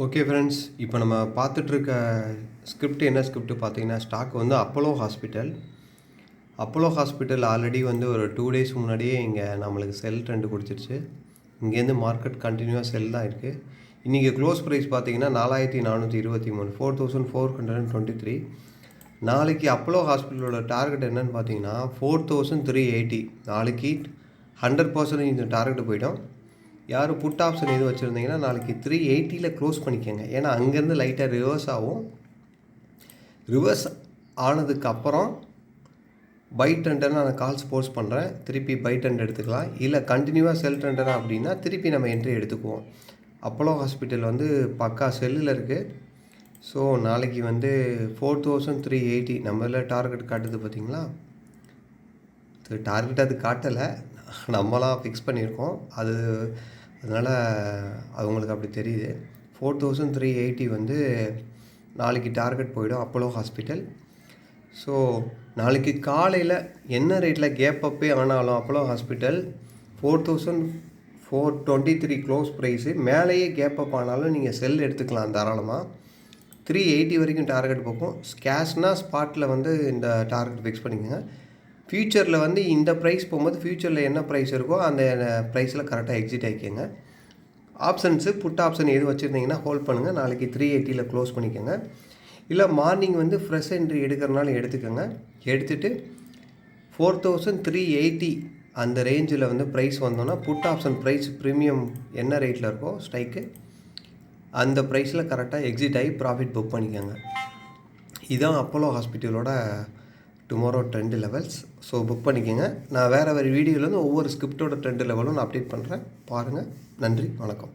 Okay friends, இப்போ நம்ம பார்த்துட்ருக்க script என்ன ஸ்கிரிப்ட் பார்த்தீங்கன்னா, ஸ்டாக் வந்து Apollo hospital. Apollo hospital already வந்து ஒரு 2 டேஸ் முன்னாடியே இங்கே நம்மளுக்கு செல் ட்ரெண்ட் கொடுத்துருச்சு. இங்கேருந்து மார்க்கெட் கண்டினியூவாக செல் தான் இருக்குது. இன்றைக்கி க்ளோஸ் ப்ரைஸ் பார்த்தீங்கன்னா 4423 4423. நாளைக்கு அப்போலோ ஹாஸ்பிட்டலோட டார்கெட் என்னன்னு பார்த்தீங்கன்னா 4380. நாளைக்கு 100% இந்த டார்கெட் போய்டும். யாரும் புட் ஆப்ஷன் எதுவும் வச்சுருந்தீங்கன்னா நாளைக்கு 380 க்ளோஸ் பண்ணிக்கோங்க. ஏன்னா அங்கேருந்து லைட்டாக ரிவர்ஸ் ஆகும். ரிவர்ஸ் ஆனதுக்கப்புறம் பை ட்ரெண்டர் நான் கால்ஸ் போஸ்ட் பண்ணுறேன். திருப்பி பை ட்ரெண்ட் எடுத்துக்கலாம். இல்லை கண்டினியூவாக செல் ட்ரெண்டராக அப்படின்னா திருப்பி நம்ம என்ட்ரி எடுத்துக்குவோம். அப்போலோ ஹாஸ்பிட்டல் வந்து பக்கா செல்லில் இருக்குது. ஸோ நாளைக்கு வந்து 4380 நம்மள டார்கெட் காட்டுது பார்த்தீங்களா? டார்கெட் அது காட்டலை, நம்மளாம் ஃபிக்ஸ் பண்ணியிருக்கோம். அதனால் அவங்களுக்கு அப்படி தெரியுது. 4380 வந்து நாளைக்கு டார்கெட் போயிடும் அப்போலோ ஹாஸ்பிட்டல். ஸோ நாளைக்கு காலையில் என்ன ரேட்டில் கேப் அப்பே ஆனாலும் அப்போலோ ஹாஸ்பிட்டல் 4423 க்ளோஸ் ப்ரைஸு. மேலேயே கேப் அப் ஆனாலும் நீங்கள் செல் எடுத்துக்கலாம் தாராளமாக. 380 வரைக்கும் டார்கெட் போகும். கேஷ்னால் ஸ்பாட்டில் வந்து இந்த டார்கெட் ஃபிக்ஸ் பண்ணிக்கோங்க. ஃப்யூச்சரில் வந்து இந்த ப்ரைஸ் போகும்போது ஃப்யூச்சரில் என்ன ப்ரைஸ் இருக்கோ அந்த ப்ரைஸில் கரெக்டாக எக்ஸிட் ஆகிக்கோங்க. ஆப்ஷன்ஸு புட் ஆப்ஷன் எது வச்சுருந்தீங்கன்னா ஹோல்ட் பண்ணுங்கள். நாளைக்கு 380 க்ளோஸ் பண்ணிக்கோங்க. இல்லை மார்னிங் வந்து ஃப்ரெஷ் என்ட்ரி எடுக்கிறனால எடுத்துக்கோங்க. எடுத்துகிட்டு 4380 அந்த ரேஞ்சில் வந்து ப்ரைஸ் வந்தோன்னா புட் ஆப்ஷன் ப்ரைஸ் ப்ரீமியம் என்ன ரேட்டில் இருக்கோ ஸ்ட்ரைக்கு அந்த ப்ரைஸில் கரெக்டாக எக்ஸிட் ஆகி ப்ராஃபிட் புக் பண்ணிக்கோங்க. இதுதான் அப்போலோ ஹாஸ்பிட்டலோட tomorrow trend levels. So book பண்ணிக்கோங்க. நான் வேறு வீடியோவில் வந்து ஒவ்வொரு ஸ்கிரிப்டோட ட்ரெண்ட் லெவலும் நான் அப்டேட் பண்ணுறேன். பாருங்கள். நன்றி, வணக்கம்.